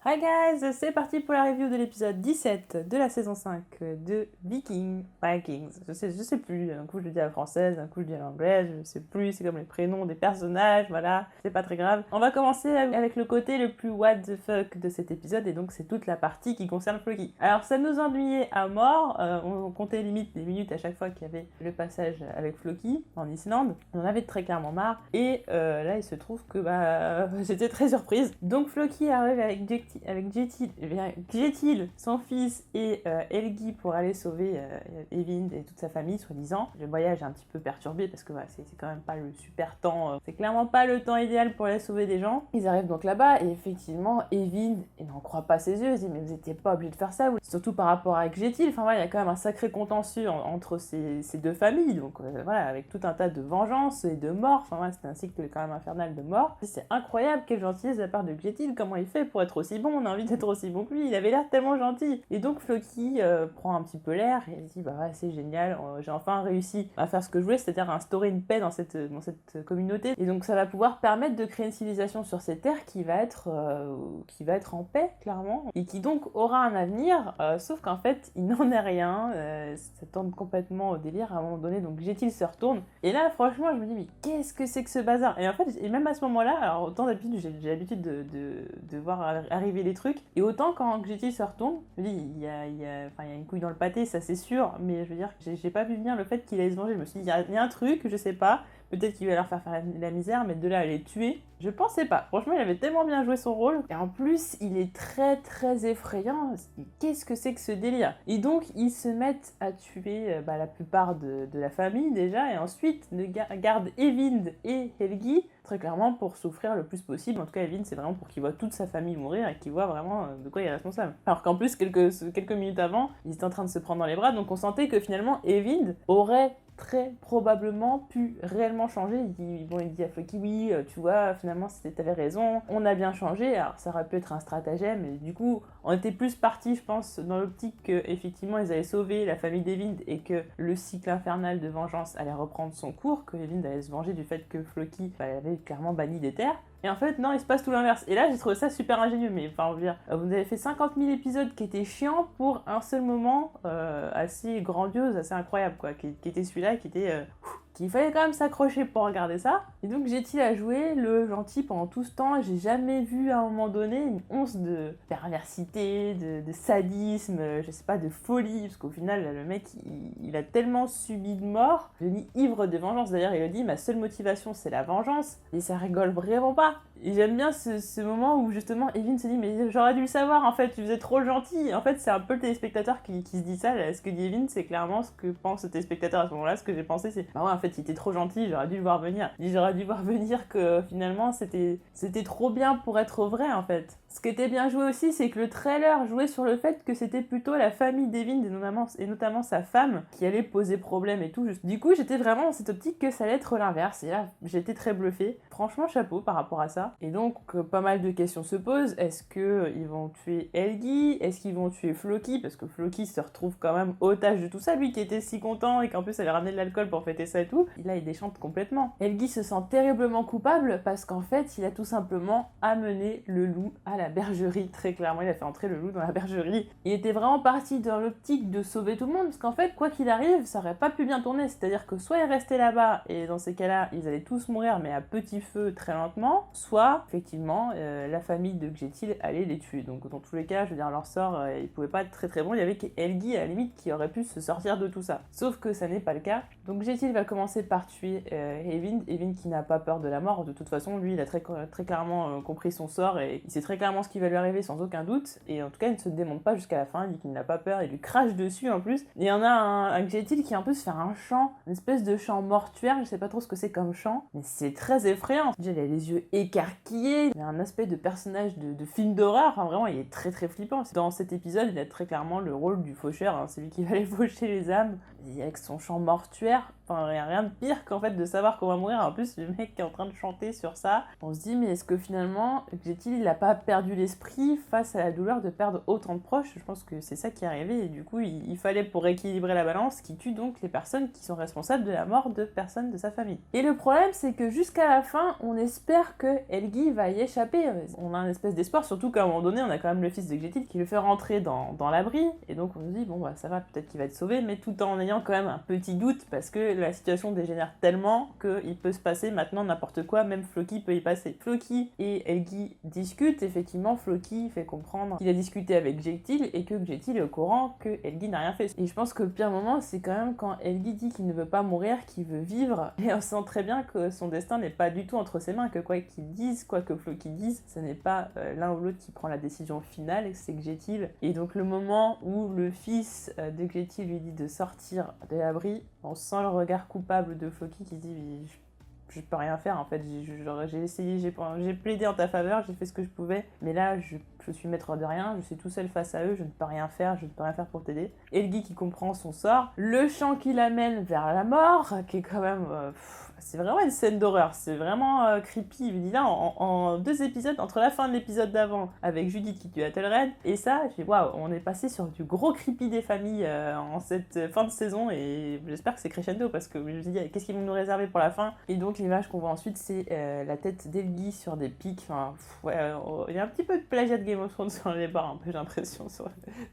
Hi guys, c'est parti pour la review de l'épisode 17 de la saison 5 de Vikings. Je sais plus, un coup je le dis à la française, un coup je le dis à l'anglaise, je sais plus, c'est comme les prénoms des personnages, voilà, c'est pas très grave. On va commencer avec le côté le plus what the fuck de cet épisode, et donc c'est toute la partie qui concerne Floki. Alors ça nous ennuyait à mort, on comptait limite des minutes à chaque fois qu'il y avait le passage avec Floki en Islande, on en avait très clairement marre, et là il se trouve que j'étais très surprise. Donc Floki arrive avec Jetil, son fils, et Helgi pour aller sauver Eyvind et toute sa famille, soi-disant. Le voyage est un petit peu perturbé parce que c'est quand même pas le super temps, c'est clairement pas le temps idéal pour aller sauver des gens. Ils arrivent donc là-bas et effectivement, Eyvind, il n'en croit pas ses yeux, il se dit mais vous étiez pas obligé de faire ça, surtout par rapport avec Jetil. Enfin voilà, il y a quand même un sacré contentieux entre ces deux familles, donc voilà, avec tout un tas de vengeances et de morts. Enfin voilà, c'est un cycle quand même infernal de morts. C'est incroyable, quelle gentillesse de la part de Jetil, comment il fait pour être aussi bon, on a envie d'être aussi bon que lui, il avait l'air tellement gentil. Et donc Floki prend un petit peu l'air et il dit bah ouais, c'est génial, j'ai enfin réussi à faire ce que je voulais, c'est-à-dire à instaurer une paix dans cette communauté. Et donc ça va pouvoir permettre de créer une civilisation sur ces terres qui va être en paix, clairement, et qui donc aura un avenir, sauf qu'en fait il n'en est rien, ça tourne complètement au délire à un moment donné, donc Jetil se retourne. Et là franchement je me dis mais qu'est-ce que c'est que ce bazar? Et en fait, et même à ce moment-là, alors autant d'habitude j'ai l'habitude de voir arriver les trucs, et autant quand Jetil se retourne, je me dis il y a une couille dans le pâté, ça c'est sûr, mais je veux dire j'ai pas vu venir le fait qu'il allait se venger. Je me suis dit il y a un truc, je sais pas, peut-être qu'il va leur faire la misère, mais de là à les tuer, je pensais pas. Franchement, il avait tellement bien joué son rôle. Et en plus, il est très très effrayant. Qu'est-ce que c'est que ce délire? Et donc, ils se mettent à tuer la plupart de la famille déjà, et ensuite gardent Eyvind et Helgi, très clairement pour souffrir le plus possible. En tout cas, Eyvind, c'est vraiment pour qu'il voit toute sa famille mourir et qu'il voit vraiment de quoi il est responsable. Alors qu'en plus, quelques minutes avant, ils étaient en train de se prendre dans les bras, donc on sentait que finalement, Eyvind aurait très probablement pu réellement changer. Il dit à Floki, oui, tu vois, finalement, t'avais raison, on a bien changé. Alors, ça aurait pu être un stratagème, et du coup, on était plus partis, je pense, dans l'optique qu'effectivement, ils allaient sauver la famille d'Eyvind et que le cycle infernal de vengeance allait reprendre son cours, que Eyvind allait se venger du fait que Floki avait clairement banni des terres. Et en fait, non, il se passe tout l'inverse. Et là, j'ai trouvé ça super ingénieux. Mais enfin, je veux dire, vous avez fait 50 000 épisodes qui étaient chiants pour un seul moment assez grandiose, assez incroyable, quoi. Qui était celui-là, qu'il fallait quand même s'accrocher pour regarder ça. Et donc, Jetil a joué le gentil pendant tout ce temps. J'ai jamais vu à un moment donné une once de perversité, de sadisme, je sais pas, de folie. Parce qu'au final, le mec, il a tellement subi de mort, devenu ivre de vengeance. D'ailleurs, il a dit, ma seule motivation, c'est la vengeance. Et ça rigole vraiment pas. Et j'aime bien ce moment où justement Eyvind se dit mais j'aurais dû le savoir en fait, tu faisais trop gentil. En fait c'est un peu le téléspectateur qui se dit ça, là. Ce que dit Eyvind c'est clairement ce que pense le téléspectateur à ce moment-là. Ce que j'ai pensé c'est bah ouais en fait il était trop gentil, j'aurais dû le voir venir. J'aurais dû voir venir que finalement c'était trop bien pour être vrai en fait. Ce qui était bien joué aussi, c'est que le trailer jouait sur le fait que c'était plutôt la famille d'Eyvind et notamment sa femme qui allait poser problème et tout. Du coup, j'étais vraiment dans cette optique que ça allait être l'inverse. Et là, j'étais très bluffée. Franchement, chapeau par rapport à ça. Et donc, pas mal de questions se posent. Est-ce qu'ils vont tuer Helgi? Est-ce qu'ils vont tuer Floki? Parce que Floki se retrouve quand même otage de tout ça, lui qui était si content et qu'en plus, elle a ramené de l'alcool pour fêter ça et tout. Et là, il déchante complètement. Helgi se sent terriblement coupable parce qu'en fait, il a tout simplement amené le loup à la bergerie, très clairement, il a fait entrer le loup dans la bergerie. Il était vraiment parti dans l'optique de sauver tout le monde, parce qu'en fait, quoi qu'il arrive, ça aurait pas pu bien tourner, c'est-à-dire que soit il restait là-bas, et dans ces cas-là, ils allaient tous mourir, mais à petit feu, très lentement, soit, effectivement, la famille de Jetil allait les tuer. Donc dans tous les cas, je veux dire, leur sort, il pouvait pas être très très bon, il y avait Helgi, à la limite, qui aurait pu se sortir de tout ça. Sauf que ça n'est pas le cas. Donc Jetil va commencer par tuer Eyvind qui n'a pas peur de la mort, de toute façon, lui, il a très clairement compris son sort, et il sait très clairement ce qui va lui arriver sans aucun doute, et en tout cas il ne se démonte pas jusqu'à la fin, il dit qu'il n'a pas peur, il lui crache dessus en plus. Et il y en a un Jetil qui en plus fait un chant, une espèce de chant mortuaire, je sais pas trop ce que c'est comme chant, mais c'est très effrayant. Déjà il a les yeux écarquillés, il a un aspect de personnage de film d'horreur, enfin vraiment il est très très flippant. Dans cet épisode il a très clairement le rôle du faucheur, hein, c'est lui qui va aller faucher les âmes, et avec son chant mortuaire, enfin il n'y a rien de pire qu'en fait de savoir qu'on va mourir. En plus le mec qui est en train de chanter sur ça, on se dit mais est-ce que finalement Jetil il a pas perdu perdu l'esprit face à la douleur de perdre autant de proches. Je pense que c'est ça qui est arrivé et du coup il fallait pour équilibrer la balance qu'il tue donc les personnes qui sont responsables de la mort de personnes de sa famille. Et le problème c'est que jusqu'à la fin on espère que Helgi va y échapper. On a un espèce d'espoir, surtout qu'à un moment donné on a quand même le fils de Gjetil qui le fait rentrer dans l'abri et donc on se dit bon bah ça va, peut-être qu'il va être sauvé, mais tout en ayant quand même un petit doute parce que la situation dégénère tellement qu'il peut se passer maintenant n'importe quoi, même Floki peut y passer. Floki et Helgi discutent, effectivement Floki fait comprendre qu'il a discuté avec Gjetil et que Gjetil est au courant que Helgi n'a rien fait. Et je pense que le pire moment c'est quand même quand Helgi dit qu'il ne veut pas mourir, qu'il veut vivre, et on sent très bien que son destin n'est pas du tout entre ses mains, que quoi qu'il dise, quoi que Floki dise, ce n'est pas l'un ou l'autre qui prend la décision finale, c'est Gjetil. Et donc le moment où le fils de Gjetil lui dit de sortir de l'abri, on sent le regard coupable de Floki qui dit je peux rien faire en fait, j'ai essayé, j'ai plaidé en ta faveur, j'ai fait ce que je pouvais, mais là je suis maître de rien, je suis tout seul face à eux, je ne peux rien faire, je ne peux rien faire pour t'aider. Helgi qui comprend son sort, le chant qui l'amène vers la mort, qui est quand même... c'est vraiment une scène d'horreur, c'est vraiment creepy. Il dit là, en 2 épisodes, entre la fin de l'épisode d'avant, avec Judith qui tue Athelred, et ça, j'ai waouh, on est passé sur du gros creepy des familles en cette fin de saison, et j'espère que c'est crescendo, parce que je me dis, qu'est-ce qu'ils vont nous réserver pour la fin? Et donc l'image qu'on voit ensuite, c'est la tête d'Helgi sur des pics, enfin, il y a un petit peu de plagiat de Game of Thrones sur les bords, un peu, j'ai l'impression,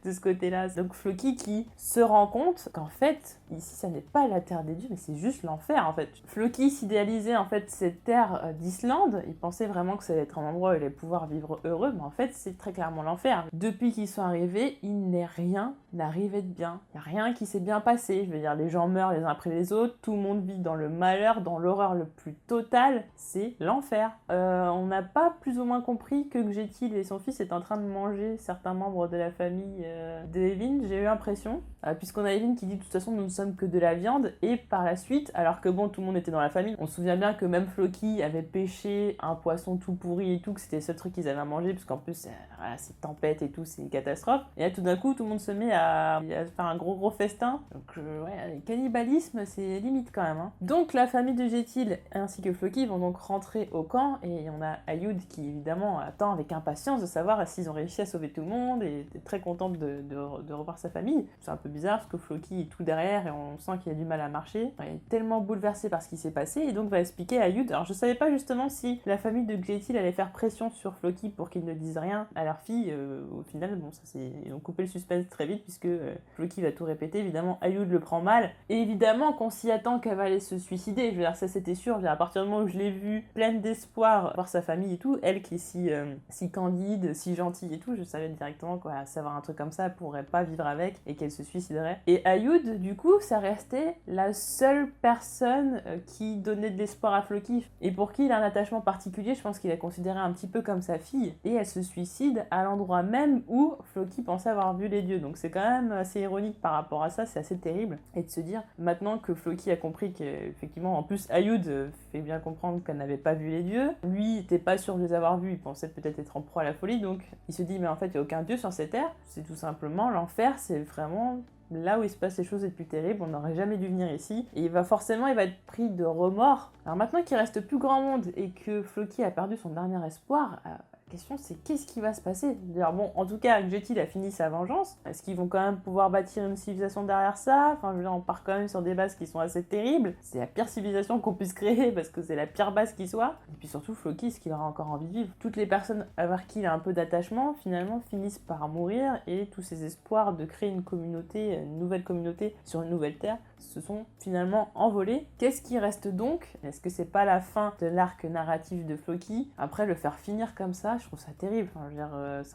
de ce côté-là. Donc Floki qui se rend compte qu'en fait, ici, ça n'est pas la terre des dieux, mais c'est juste l'enfer, en fait. Floki s'idéalisait, en fait, cette terre d'Islande. Il pensait vraiment que ça allait être un endroit où il allait pouvoir vivre heureux, mais en fait, c'est très clairement l'enfer. Depuis qu'ils sont arrivés, il n'est rien arrivé de bien. Il n'y a rien qui s'est bien passé. Je veux dire, les gens meurent les uns après les autres, tout le monde vit dans le malheur, dans l'horreur le plus total. C'est l'enfer. On n'a pas plus ou moins compris que Gjetil et son fils étaient en train de manger certains membres de la famille d'Evin, j'ai eu l'impression. Puisqu'on a Evin qui dit de toute façon nous ne sommes que de la viande, et par la suite, alors que bon tout le monde était dans la famille, on se souvient bien que même Floki avait pêché un poisson tout pourri et tout, que c'était le seul truc qu'ils avaient à manger, parce qu'en plus voilà, c'est tempête et tout, c'est une catastrophe. Et là tout d'un coup tout le monde se met à faire un gros festin, donc ouais, le cannibalisme c'est limite quand même. Hein. Donc la famille de Gjetil ainsi que Floki vont donc rentrer au camp, et on a Ayud qui évidemment attend avec impatience de savoir s'ils ont réussi à sauver tout le monde, et est très contente de revoir sa famille. C'est un peu bizarre parce que Floki est tout derrière et on sent qu'il a du mal à marcher. Il est tellement bouleversé par ce qui s'est passé et donc va expliquer à Ayud. Alors je savais pas justement si la famille de Gjetil allait faire pression sur Floki pour qu'il ne dise rien à leur fille. Au final, bon, ça c'est... Ils ont coupé le suspense très vite puisque Floki va tout répéter. Évidemment, Ayud le prend mal. Et évidemment qu'on s'y attend qu'elle va aller se suicider. Je veux dire, ça c'était sûr. Je veux dire, à partir du moment où je l'ai vue pleine d'espoir voir sa famille et tout, elle qui est si candide, si gentille et tout, je savais directement quoi, savoir un truc comme ça, elle pourrait pas vivre avec et qu'elle se suiciderait. Et Ayud, du coup, ça restait la seule personne qui donnait de l'espoir à Floki et pour qui il a un attachement particulier. Je pense qu'il la considérait un petit peu comme sa fille, et elle se suicide à l'endroit même où Floki pensait avoir vu les dieux. Donc c'est quand même assez ironique par rapport à ça, c'est assez terrible. Et de se dire, maintenant que Floki a compris qu'effectivement, en plus Ayud fait bien comprendre qu'elle n'avait pas vu les dieux, lui était pas sûr de les avoir vus, il pensait peut-être être en proie à la folie, donc il se dit mais en fait il n'y a aucun dieu sur cette terre, c'est tout simplement l'enfer, c'est vraiment là où il se passe les choses les plus terribles, on n'aurait jamais dû venir ici, et il va être pris de remords. Alors maintenant qu'il reste plus grand monde et que Floki a perdu son dernier espoir, la question c'est qu'est-ce qui va se passer? D'ailleurs bon, en tout cas, Gjetil a fini sa vengeance. Est-ce qu'ils vont quand même pouvoir bâtir une civilisation derrière ça? Enfin, je veux dire, on part quand même sur des bases qui sont assez terribles. C'est la pire civilisation qu'on puisse créer parce que c'est la pire base qui soit. Et puis surtout, Floki, est-ce qu'il aura encore envie de vivre? Toutes les personnes avec qui il a un peu d'attachement, finalement, finissent par mourir, et tous ses espoirs de créer une communauté, une nouvelle communauté sur une nouvelle terre, se sont finalement envolés. Qu'est-ce qui reste donc? Est-ce que c'est pas la fin de l'arc narratif de Floki? Après, le faire finir comme ça, je trouve ça terrible. Enfin, je veux dire,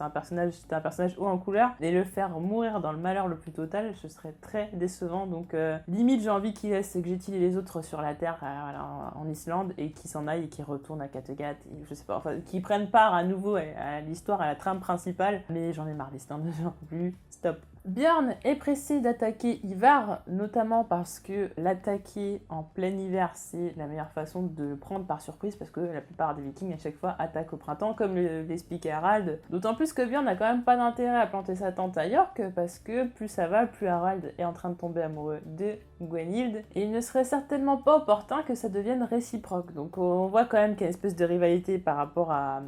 c'était un personnage haut en couleur, et le faire mourir dans le malheur le plus total, ce serait très décevant. Donc limite, j'ai envie qu'il laisse Gjetil et les autres sur la terre en Islande, et qu'ils s'en aillent et qu'ils retournent à Kattegat, et je sais pas, enfin, qu'ils prennent part à nouveau à l'histoire, à la trame principale. Mais j'en ai marre d'Islande, j'en peux plus, stop. Björn est pressé d'attaquer Ivar, notamment parce que l'attaquer en plein hiver, c'est la meilleure façon de le prendre par surprise, parce que la plupart des Vikings à chaque fois attaquent au printemps, comme l'expliquait Harald. D'autant plus que Björn n'a quand même pas d'intérêt à planter sa tente à York, parce que plus ça va, plus Harald est en train de tomber amoureux de Gwenhild, et il ne serait certainement pas opportun que ça devienne réciproque. Donc on voit quand même qu'il y a une espèce de rivalité par rapport à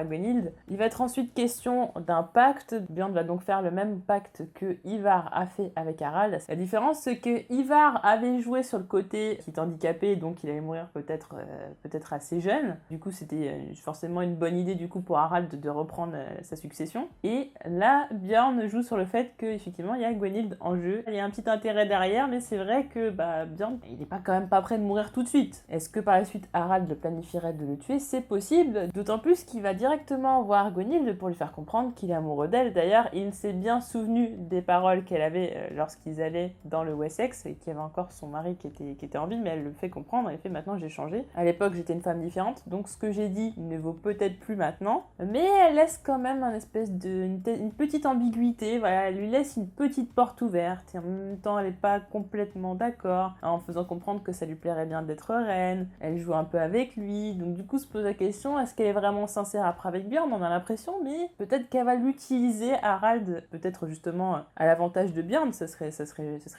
Gwenhild. Il va être ensuite question d'un pacte. Björn va donc faire le même pacte que Ivar a fait avec Harald. La différence, c'est que Ivar avait joué sur le côté qui est handicapé, donc il allait mourir peut-être assez jeune. Du coup, c'était forcément une bonne idée du coup pour Harald de reprendre sa succession. Et là, Björn joue sur le fait qu'effectivement, il y a Gwenhild en jeu. Il y a un petit intérêt derrière, mais c'est vrai que Björn, il n'est pas quand même pas prêt de mourir tout de suite. Est-ce que par la suite, Harald le planifierait de le tuer? C'est possible, d'autant plus qu'il va directement voir Gwenhild pour lui faire comprendre qu'il est amoureux d'elle. D'ailleurs, il s'est bien souvenu des paroles qu'elle avait lorsqu'ils allaient dans le Wessex, et qu'il y avait encore son mari qui était en vie, mais elle le fait comprendre, elle fait maintenant j'ai changé. À l'époque, j'étais une femme différente, donc ce que j'ai dit ne vaut peut-être plus maintenant, mais elle laisse quand même une petite ambiguïté, voilà, elle lui laisse une petite porte ouverte, et en même temps, elle n'est pas complètement d'accord, en faisant comprendre que ça lui plairait bien d'être reine, elle joue un peu avec lui, donc du coup se pose la question, est-ce qu'elle est vraiment sincère après avec Björn? On a l'impression, mais peut-être qu'elle va l'utiliser, Harald, peut-être justement à l'avantage de Björn, ça serait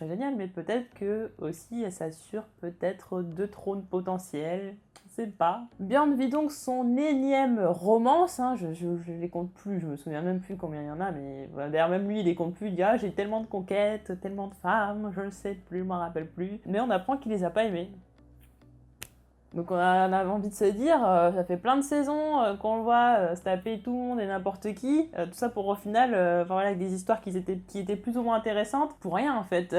génial, mais peut-être que aussi elle s'assure peut-être 2 trônes potentiels, je sais pas. Björn vit donc son énième romance, hein, je les compte plus, je me souviens même plus combien il y en a, mais voilà, d'ailleurs même lui il les compte plus, il dit j'ai tellement de conquêtes, tellement de femmes, je ne sais plus, je m'en rappelle plus, mais on apprend qu'il les a pas aimées. Donc on a envie de se dire, ça fait plein de saisons qu'on le voit se taper tout le monde et n'importe qui, tout ça pour au final, voilà, avec des histoires qui étaient plus ou moins intéressantes, pour rien en fait.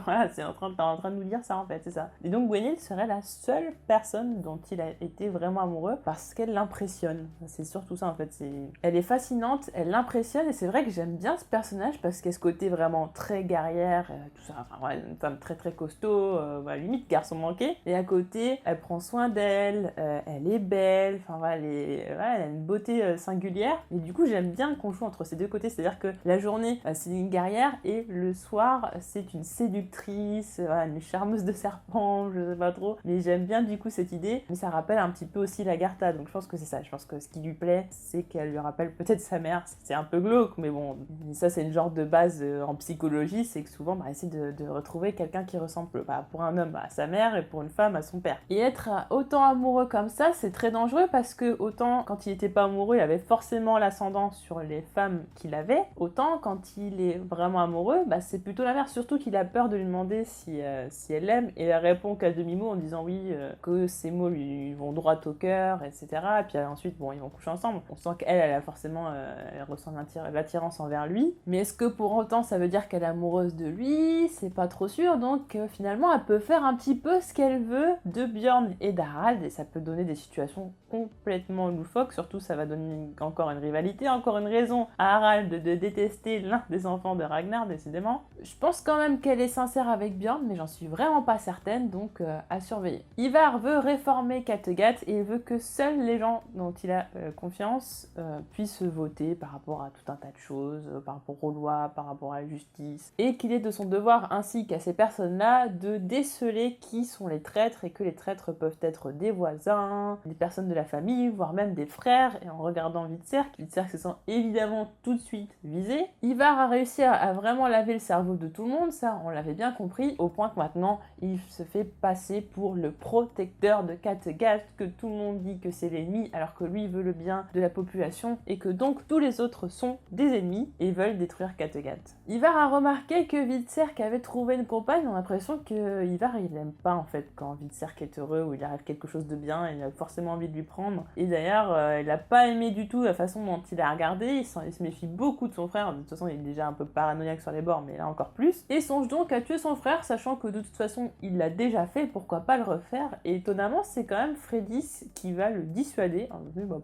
Voilà, t'es en train de nous dire ça en fait, c'est ça. Et donc Gwenhild serait la seule personne dont il a été vraiment amoureux parce qu'elle l'impressionne. C'est surtout ça en fait. Elle est fascinante, elle l'impressionne, et c'est vrai que j'aime bien ce personnage parce qu'elle a ce côté vraiment très guerrière, tout ça, enfin voilà, une femme très très costaud, voilà, limite garçon manqué, et à côté, elle prend soin d'elle, elle est belle, enfin voilà, elle a une beauté singulière, et du coup j'aime bien qu'on joue entre ces deux côtés, c'est-à-dire que la journée c'est une guerrière et le soir c'est une séductrice, voilà, une charmeuse de serpent, je sais pas trop, mais j'aime bien du coup cette idée, mais ça rappelle un petit peu aussi Lagertha, donc je pense que c'est ça, je pense que ce qui lui plaît c'est qu'elle lui rappelle peut-être sa mère, c'est un peu glauque, mais bon, ça c'est une genre de base en psychologie, c'est que souvent essayer de retrouver quelqu'un qui ressemble pour un homme à sa mère et pour une femme à son père. Et être autant amoureux comme ça, c'est très dangereux parce que autant quand il était pas amoureux, il avait forcément l'ascendant sur les femmes qu'il avait, autant quand il est vraiment amoureux, c'est plutôt l'inverse, surtout qu'il a peur de lui demander si elle l'aime, et elle répond qu'à demi-mot en disant oui, que ces mots lui vont droit au cœur, etc. Et puis ensuite, bon, ils vont coucher ensemble. On sent qu'elle a forcément, elle ressent l'attirance envers lui, mais est-ce que pour autant ça veut dire qu'elle est amoureuse de lui? C'est pas trop sûr, donc finalement elle peut faire un petit peu ce qu'elle veut de Björn et d'Harald, et ça peut donner des situations complètement loufoques, surtout ça va donner encore une rivalité, encore une raison à Harald de détester l'un des enfants de Ragnar, décidément. Je pense quand même qu'elle est sincère avec Björn, mais j'en suis vraiment pas certaine, donc à surveiller. Ivar veut réformer Kattegat et veut que seuls les gens dont il a confiance puissent voter par rapport à tout un tas de choses, par rapport aux lois, par rapport à la justice, et qu'il est de son devoir ainsi qu'à ces personnes-là de déceler qui sont les traîtres, et que les traîtres peuvent être des voisins, des personnes de la famille, voire même des frères. Et en regardant Hvitserk se sent évidemment tout de suite visé. Ivar a réussi à vraiment laver le cerveau de tout le monde, ça on l'avait bien compris, au point que maintenant il se fait passer pour le protecteur de Kattegat, que tout le monde dit que c'est l'ennemi alors que lui veut le bien de la population, et que donc tous les autres sont des ennemis et veulent détruire Kattegat. Ivar a remarqué que Hvitserk avait trouvé une compagne, on a l'impression que Ivar il aime pas en fait quand Hvitserk est heureux ou il arrive quelque chose de bien, il a forcément envie de lui prendre, et d'ailleurs il a pas aimé du tout la façon dont il a regardé, il se méfie beaucoup de son frère, de toute façon il est déjà un peu paranoïaque sur les bords, mais là encore plus, et songe donc à tuer son frère, sachant que de toute façon il l'a déjà fait, pourquoi pas le refaire, et étonnamment c'est quand même Freydis qui va le dissuader,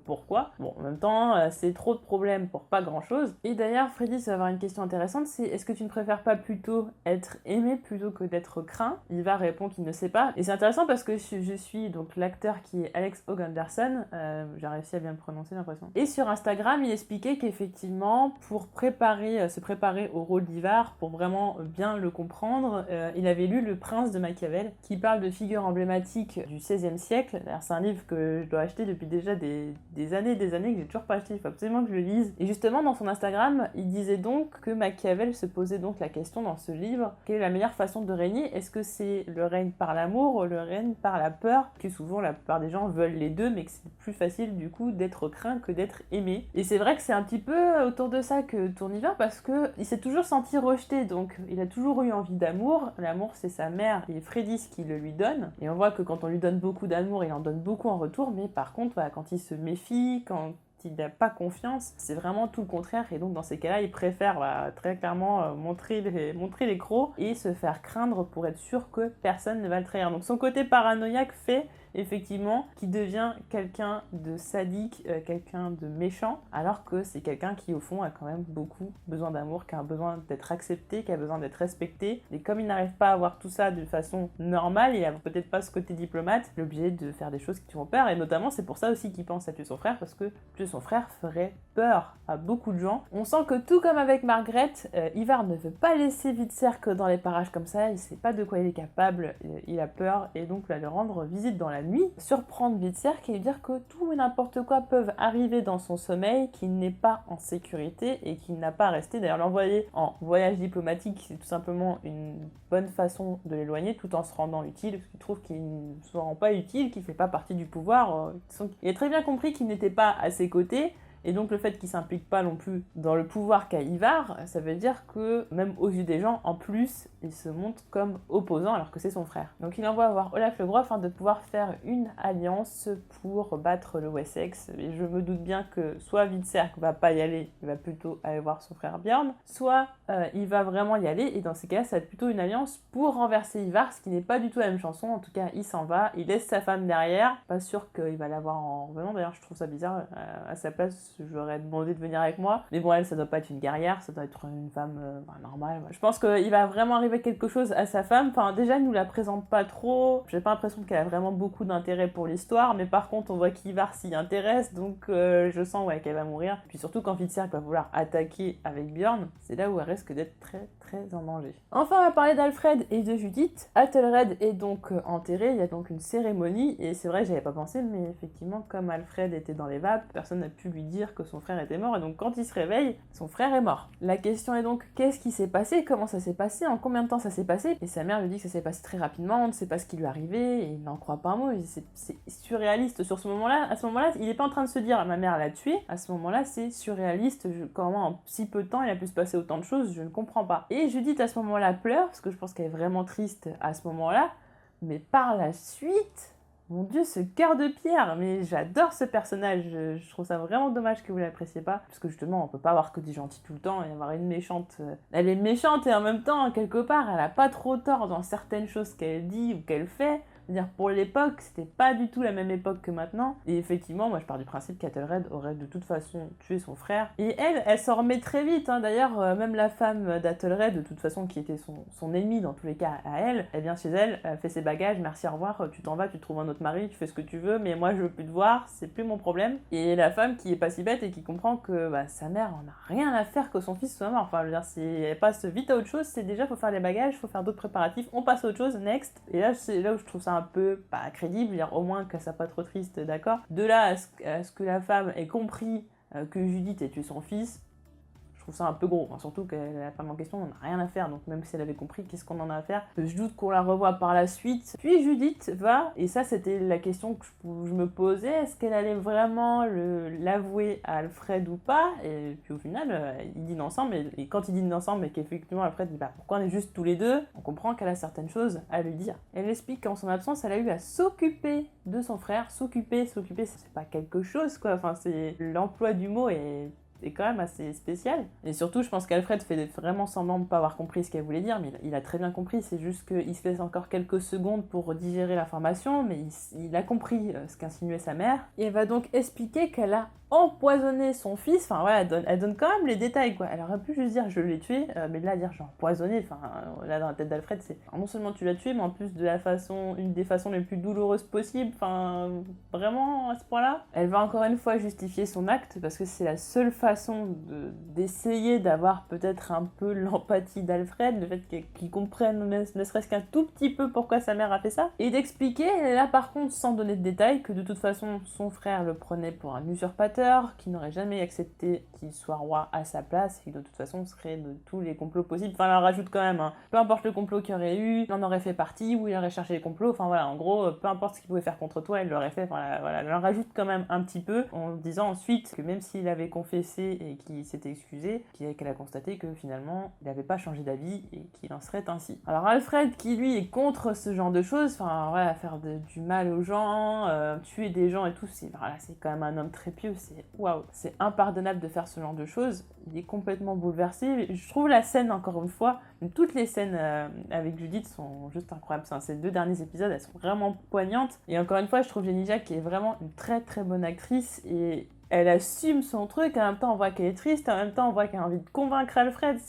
pourquoi? Bon, en même temps c'est trop de problèmes pour pas grand chose, et d'ailleurs Freydis va avoir une question intéressante, c'est est-ce que tu ne préfères pas plutôt être aimé plutôt que d'être craint? Ivar répond qu'il ne sait pas, et c'est intéressant parce que je suis lui, donc l'acteur qui est Alex Hoganderson, j'ai réussi à bien le prononcer, j'ai l'impression. Et sur Instagram, il expliquait qu'effectivement, pour se préparer au rôle d'Ivar, pour vraiment bien le comprendre, il avait lu Le Prince de Machiavel, qui parle de figures emblématiques du XVIe siècle. D'ailleurs, c'est un livre que je dois acheter depuis déjà des années, que j'ai toujours pas acheté, il faut absolument que je le lise. Et justement, dans son Instagram, il disait donc que Machiavel se posait donc la question dans ce livre, quelle est la meilleure façon de régner? Est-ce que c'est le règne par l'amour ou le règne par la peur? Que souvent, la plupart des gens veulent les deux, mais que c'est plus facile du coup d'être craint que d'être aimé. Et c'est vrai que c'est un petit peu autour de ça que tourne Ivar, parce que il s'est toujours senti rejeté, donc il a toujours eu envie d'amour. L'amour, c'est sa mère et Freydis qui le lui donne. Et on voit que quand on lui donne beaucoup d'amour, il en donne beaucoup en retour, mais par contre, voilà, quand il se méfie, quand il n'a pas confiance, c'est vraiment tout le contraire. Et donc dans ces cas-là, il préfère très clairement montrer les crocs et se faire craindre pour être sûr que personne ne va le trahir. Donc son côté paranoïaque fait effectivement qu'il devient quelqu'un de sadique, quelqu'un de méchant, alors que c'est quelqu'un qui au fond a quand même beaucoup besoin d'amour, qui a besoin d'être accepté, qui a besoin d'être respecté. Et comme il n'arrive pas à avoir tout ça de façon normale, il a peut-être pas ce côté diplomate, il est obligé de faire des choses qui lui font peur. Et notamment c'est pour ça aussi qu'il pense à tuer son frère, parce que tuer son frère ferait peur à beaucoup de gens. On sent que tout comme avec Margaret, Ivar ne veut pas laisser Witserk dans les parages comme ça, il sait pas de quoi il est capable, il a peur, et donc va lui rendre visite dans la nuit, surprendre Witserk et lui dire que tout et n'importe quoi peuvent arriver dans son sommeil, qu'il n'est pas en sécurité et qu'il n'a pas à rester. D'ailleurs, l'envoyer en voyage diplomatique, c'est tout simplement une bonne façon de l'éloigner tout en se rendant utile, parce qu'il trouve qu'il ne se rend pas utile, qu'il fait pas partie du pouvoir. Il a très bien compris qu'il n'était pas à ses côtés. Et donc le fait qu'il s'implique pas non plus dans le pouvoir qu'a Ivar, ça veut dire que même aux yeux des gens, en plus, il se montre comme opposant alors que c'est son frère. Donc il envoie voir Olaf le Gros afin de pouvoir faire une alliance pour battre le Wessex. Et je me doute bien que soit Witserk va pas y aller, il va plutôt aller voir son frère Bjorn, soit il va vraiment y aller, et dans ces cas ça va être plutôt une alliance pour renverser Ivar, ce qui n'est pas du tout la même chanson. En tout cas, il s'en va, il laisse sa femme derrière, pas sûr qu'il va l'avoir en revenant. D'ailleurs, je trouve ça bizarre, à sa place, je lui aurais demandé de venir avec moi. Mais bon, elle, ça doit pas être une guerrière, ça doit être une femme normale. Je pense qu'il va vraiment arriver quelque chose à sa femme. Enfin, déjà, elle nous la présente pas trop. J'ai pas l'impression qu'elle a vraiment beaucoup d'intérêt pour l'histoire, mais par contre, on voit qu'Ivar s'y intéresse, donc je sens qu'elle va mourir. Puis surtout, quand Witserk va vouloir attaquer avec Bjorn, c'est là où elle risque d'être très en danger. Enfin, on va parler d'Alfred et de Judith. Athelred est donc enterré, il y a donc une cérémonie, et c'est vrai, j'y avais pas pensé, mais effectivement, comme Alfred était dans les vapes, personne n'a pu lui dire que son frère était mort, et donc quand il se réveille, son frère est mort. La question est donc, qu'est-ce qui s'est passé? Comment ça s'est passé? En combien de temps ça s'est passé? Et sa mère lui dit que ça s'est passé très rapidement, on ne sait pas ce qui lui est arrivé, et il n'en croit pas un mot. C'est surréaliste sur ce moment-là. À ce moment-là, il n'est pas en train de se dire ma mère l'a tué. À ce moment-là, c'est surréaliste. Comment en si peu de temps il a pu se passer autant de choses, je ne comprends pas. Et Judith à ce moment-là pleure, parce que je pense qu'elle est vraiment triste à ce moment-là, mais par la suite, mon Dieu, ce cœur de pierre, mais j'adore ce personnage, je trouve ça vraiment dommage que vous l'appréciez pas, parce que justement, on peut pas avoir que des gentils tout le temps et avoir une méchante. Elle est méchante et en même temps, quelque part, elle a pas trop tort dans certaines choses qu'elle dit ou qu'elle fait. C'est-à-dire, pour l'époque, c'était pas du tout la même époque que maintenant. Et effectivement, moi je pars du principe qu'Athelred aurait de toute façon tué son frère. Et elle s'en remet très vite. D'ailleurs, même la femme d'Athelred, de toute façon, qui était son ennemie dans tous les cas à elle vient chez elle, fait ses bagages, merci, au revoir, tu t'en vas, tu trouves un autre mari, tu fais ce que tu veux, mais moi je veux plus te voir, c'est plus mon problème. Et la femme qui est pas si bête et qui comprend que sa mère en a rien à faire que son fils soit mort. Enfin, je veux dire, si elle passe vite à autre chose, c'est déjà, faut faire les bagages, faut faire d'autres préparatifs, on passe à autre chose, next. Et là, c'est là où je trouve ça un peu pas crédible, dire au moins que ça pas trop triste, d'accord. De là à ce que la femme ait compris que Judith ait tué son fils, je trouve ça un peu gros, surtout que la femme en question n'en a rien à faire, donc même si elle avait compris, qu'est-ce qu'on en a à faire? Je doute qu'on la revoie par la suite. Puis Judith va, et ça c'était la question que je me posais, est-ce qu'elle allait vraiment l'avouer à Alfred ou pas? Et puis au final, ils dînent ensemble, et quand ils dînent ensemble et qu'effectivement Alfred dit pourquoi on est juste tous les deux, on comprend qu'elle a certaines choses à lui dire. Elle explique qu'en son absence, elle a eu à s'occuper de son frère. S'occuper, c'est pas quelque chose quoi, enfin c'est l'emploi du mot est quand même assez spécial. Et surtout, je pense qu'Alfred fait vraiment semblant de ne pas avoir compris ce qu'elle voulait dire, mais il a très bien compris, c'est juste qu'il se laisse encore quelques secondes pour digérer l'information, mais il a compris ce qu'insinuait sa mère, et elle va donc expliquer qu'elle a empoisonné son fils. Enfin voilà, elle donne quand même les détails quoi. Elle aurait pu juste dire je l'ai tué, mais là dire j'ai empoisonné, enfin là dans la tête d'Alfred c'est non seulement tu l'as tué, mais en plus de la façon, une des façons les plus douloureuses possibles, enfin vraiment à ce point-là. Elle va encore une fois justifier son acte parce que c'est la seule façon d'essayer d'avoir peut-être un peu l'empathie d'Alfred, le fait qu'il comprenne ne serait-ce qu'un tout petit peu pourquoi sa mère a fait ça, et d'expliquer, là par contre sans donner de détails, que de toute façon son frère le prenait pour un usurpateur, qui n'aurait jamais accepté qu'il soit roi à sa place, et qui de toute façon serait de tous les complots possibles. Enfin, elle en rajoute quand même, hein. Peu importe le complot qu'il y aurait eu, il en aurait fait partie, ou il aurait cherché les complots, enfin voilà, en gros, peu importe ce qu'il pouvait faire contre toi, il l'aurait fait, enfin voilà, elle en rajoute quand même un petit peu, en disant ensuite que même s'il avait confessé et qu'il s'était excusé, qu'elle a constaté que finalement, il n'avait pas changé d'avis et qu'il en serait ainsi. Alors Alfred, qui lui est contre ce genre de choses, enfin voilà, faire du mal aux gens, tuer des gens et tout, c'est quand même un homme très pieux, c'est waouh, c'est impardonnable de faire ce genre de choses. Il est complètement bouleversé. Je trouve la scène, encore une fois, toutes les scènes avec Judith sont juste incroyables. Enfin, ces 2 derniers épisodes, elles sont vraiment poignantes. Et encore une fois, je trouve Jenny Jack qui est vraiment une très très bonne actrice et elle assume son truc. En même temps, on voit qu'elle est triste. En même temps, on voit qu'elle a envie de convaincre Alfred.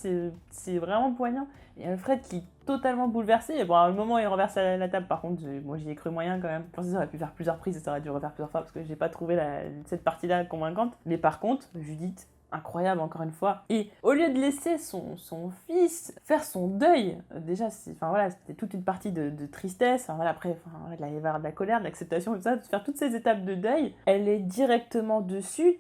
C'est vraiment poignant. Et Alfred qui est totalement bouleversé. Et bon, à un moment, où il renverse la table. Par contre, moi, j'y ai cru moyen quand même. Je pense que ça aurait pu faire plusieurs prises et ça aurait dû refaire plusieurs fois parce que j'ai pas trouvé cette partie-là convaincante. Mais par contre, Judith, incroyable encore une fois. Et au lieu de laisser son fils faire son deuil, déjà, c'était toute une partie de tristesse. Enfin, voilà, après, il allait y avoir de la colère, de l'acceptation, tout ça, de faire toutes ces étapes de deuil. Elle est directement dessus,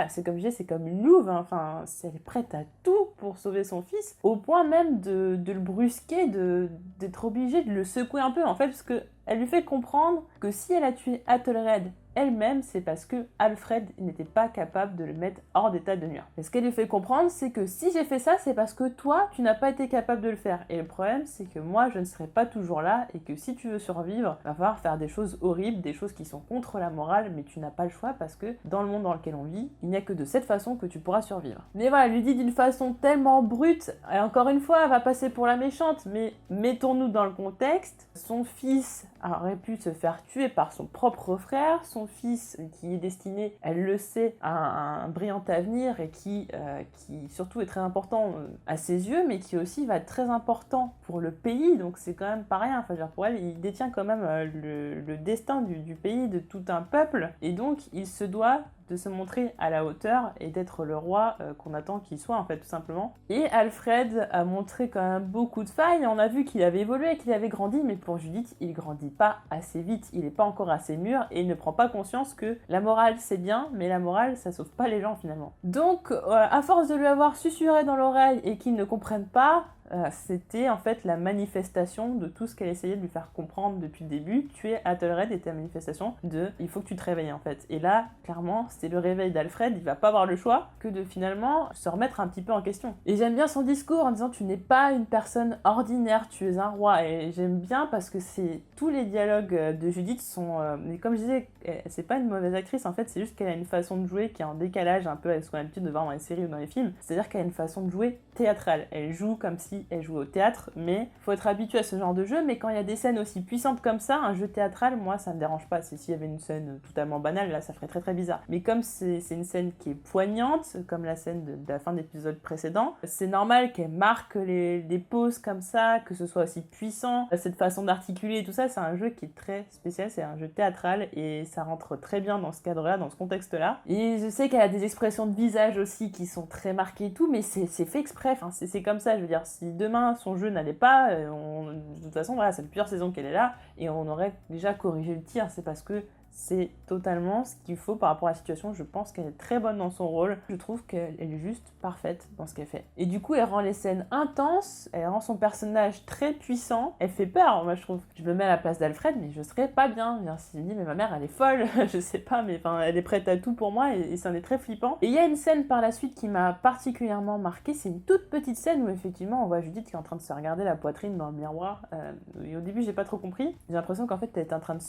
c'est comme je disais, c'est comme une louve. Hein. Enfin, elle est prête à tout pour sauver son fils, au point même de le brusquer, d'être obligée de le secouer un peu, en fait, parce que elle lui fait comprendre que si elle a tué Athelred elle-même, c'est parce que Alfred n'était pas capable de le mettre hors d'état de nuire. Et ce qu'elle lui fait comprendre, c'est que si j'ai fait ça, c'est parce que toi, tu n'as pas été capable de le faire. Et le problème, c'est que moi, je ne serai pas toujours là, et que si tu veux survivre, il va falloir faire des choses horribles, des choses qui sont contre la morale, mais tu n'as pas le choix parce que dans le monde dans lequel on vit, il n'y a que de cette façon que tu pourras survivre. Mais voilà, elle lui dit d'une façon tellement brute, et encore une fois, elle va passer pour la méchante, mais mettons-nous dans le contexte. Son fils aurait pu se faire tuer par son propre frère, son fils qui est destiné, elle le sait, à un brillant avenir et qui surtout est très important à ses yeux, mais qui aussi va être très important pour le pays, donc c'est quand même pas rien. Enfin, pour elle, il détient quand même le destin du pays, de tout un peuple, et donc il se doit de se montrer à la hauteur et d'être le roi qu'on attend qu'il soit, en fait, tout simplement. Et Alfred a montré quand même beaucoup de failles. On a vu qu'il avait évolué, qu'il avait grandi, mais pour Judith, il grandit pas assez vite. Il est pas encore assez mûr et il ne prend pas conscience que la morale, c'est bien, mais la morale, ça sauve pas les gens, finalement. Donc, à force de lui avoir susurré dans l'oreille et qu'il ne comprenne pas, c'était en fait la manifestation de tout ce qu'elle essayait de lui faire comprendre depuis le début. Tuer Athelred était la manifestation de il faut que tu te réveilles en fait. Et là, clairement, c'est le réveil d'Alfred, il va pas avoir le choix que de finalement se remettre un petit peu en question. Et j'aime bien son discours en disant tu n'es pas une personne ordinaire, tu es un roi. Et j'aime bien parce que tous les dialogues de Judith sont... mais comme je disais, c'est pas une mauvaise actrice en fait, c'est juste qu'elle a une façon de jouer qui est en décalage un peu avec ce qu'on a l'habitude de voir dans les séries ou dans les films. C'est-à-dire qu'elle a une façon de jouer théâtrale. Elle joue comme si elle jouait au théâtre, mais faut être habitué à ce genre de jeu. Mais quand il y a des scènes aussi puissantes comme ça, un jeu théâtral, moi ça me dérange pas. S'il y avait une scène totalement banale, là ça ferait très très bizarre. Mais comme c'est une scène qui est poignante, comme la scène de la fin de l'épisode précédent, c'est normal qu'elle marque les pauses comme ça, que ce soit aussi puissant. Cette façon d'articuler et tout ça, c'est un jeu qui est très spécial, c'est un jeu théâtral et ça rentre très bien dans ce cadre-là, dans ce contexte-là. Et je sais qu'elle a des expressions de visage aussi qui sont très marquées et tout, mais c'est fait exprès, enfin, c'est comme ça, je veux dire, si demain son jeu n'allait pas, de toute façon, voilà, c'est la plusieurs saisons qu'elle est là, et on aurait déjà corrigé le tir, c'est parce que c'est totalement ce qu'il faut par rapport à la situation. Je pense qu'elle est très bonne dans son rôle. Je trouve qu'elle est juste parfaite dans ce qu'elle fait. Et du coup, elle rend les scènes intenses, elle rend son personnage très puissant. Elle fait peur, moi je trouve. Je me mets à la place d'Alfred, mais je serais pas bien. Je me dis, mais ma mère, elle est folle. Je sais pas, mais enfin, elle est prête à tout pour moi et ça en est très flippant. Et il y a une scène par la suite qui m'a particulièrement marquée. C'est une toute petite scène où effectivement, on voit Judith qui est en train de se regarder la poitrine dans le miroir. Et au début, j'ai pas trop compris. J'ai l'impression qu'en fait, elle était en train de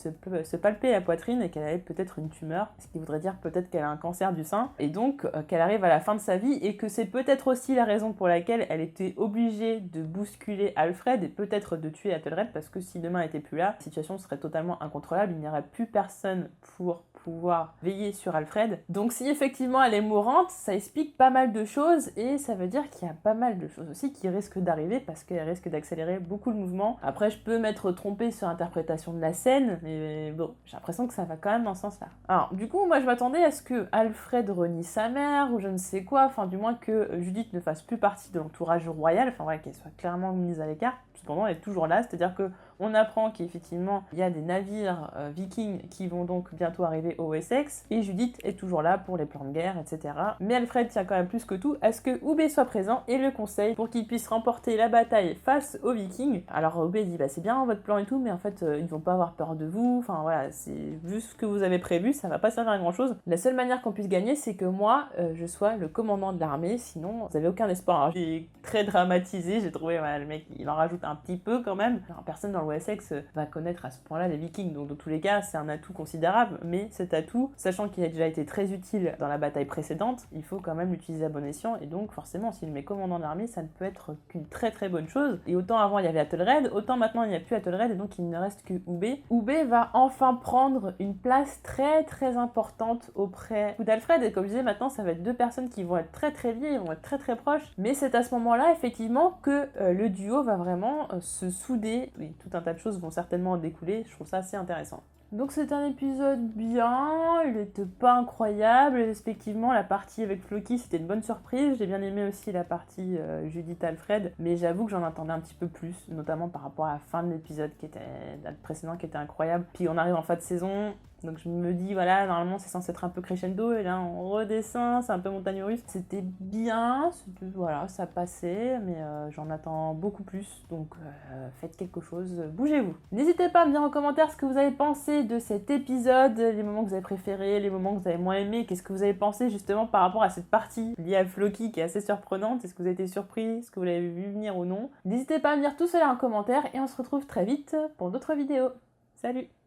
se palper la poitrine et qu'elle avait peut-être une tumeur, ce qui voudrait dire peut-être qu'elle a un cancer du sein, et donc qu'elle arrive à la fin de sa vie, et que c'est peut-être aussi la raison pour laquelle elle était obligée de bousculer Alfred et peut-être de tuer Athelred, parce que si demain elle était plus là, la situation serait totalement incontrôlable, il n'y aurait plus personne pour pouvoir veiller sur Alfred. Donc si effectivement elle est mourante, ça explique pas mal de choses et ça veut dire qu'il y a pas mal de choses aussi qui risquent d'arriver parce qu'elle risque d'accélérer beaucoup le mouvement. Après je peux m'être trompée sur l'interprétation de la scène, mais bon, j'ai l'impression que ça va quand même dans ce sens-là. Alors du coup moi je m'attendais à ce que Alfred renie sa mère ou je ne sais quoi, enfin du moins que Judith ne fasse plus partie de l'entourage royal, enfin ouais, qu'elle soit clairement mise à l'écart. Cependant elle est toujours là, c'est-à-dire que on apprend qu'effectivement, il y a des navires vikings qui vont donc bientôt arriver au Wessex, et Judith est toujours là pour les plans de guerre, etc. Mais Alfred tient quand même plus que tout à ce que Ube soit présent et le conseille pour qu'il puisse remporter la bataille face aux vikings. Alors Ube dit, c'est bien votre plan et tout, mais en fait, ils vont pas avoir peur de vous, enfin voilà, c'est vu ce que vous avez prévu, ça va pas servir à grand chose. La seule manière qu'on puisse gagner, c'est que moi, je sois le commandant de l'armée, sinon, vous avez aucun espoir. Alors, j'ai très dramatisé, j'ai trouvé, le mec, il en rajoute un petit peu quand même. Alors, personne dans le Wessex va connaître à ce point-là les Vikings, donc dans tous les cas c'est un atout considérable, mais cet atout, sachant qu'il a déjà été très utile dans la bataille précédente, il faut quand même l'utiliser à bon escient, et donc forcément s'il met commandant de l'armée, ça ne peut être qu'une très très bonne chose. Et autant avant il y avait Athelred, autant maintenant il n'y a plus Athelred, et donc il ne reste que Ube. Ube va enfin prendre une place très très importante auprès d'Alfred, et comme je disais, maintenant ça va être deux personnes qui vont être très très liées, ils vont être très très proches, mais c'est à ce moment-là effectivement que le duo va vraiment se souder. Oui, tout un tas de choses vont certainement en découler, je trouve ça assez intéressant. Donc c'est un épisode bien, il était pas incroyable, effectivement la partie avec Floki c'était une bonne surprise, j'ai bien aimé aussi la partie Judith Alfred, mais j'avoue que j'en attendais un petit peu plus, notamment par rapport à la fin de l'épisode précédent qui était incroyable. Puis on arrive en fin de saison, donc je me dis, voilà, normalement c'est censé être un peu crescendo, et là on redescend, c'est un peu montagne russe. C'était bien, voilà, ça passait, mais j'en attends beaucoup plus, donc faites quelque chose, bougez-vous. N'hésitez pas à me dire en commentaire ce que vous avez pensé de cet épisode, les moments que vous avez préférés, les moments que vous avez moins aimés, qu'est-ce que vous avez pensé justement par rapport à cette partie liée à Floki qui est assez surprenante, est-ce que vous avez été surpris, est-ce que vous l'avez vu venir ou non. N'hésitez pas à me dire tout cela en commentaire, et on se retrouve très vite pour d'autres vidéos. Salut!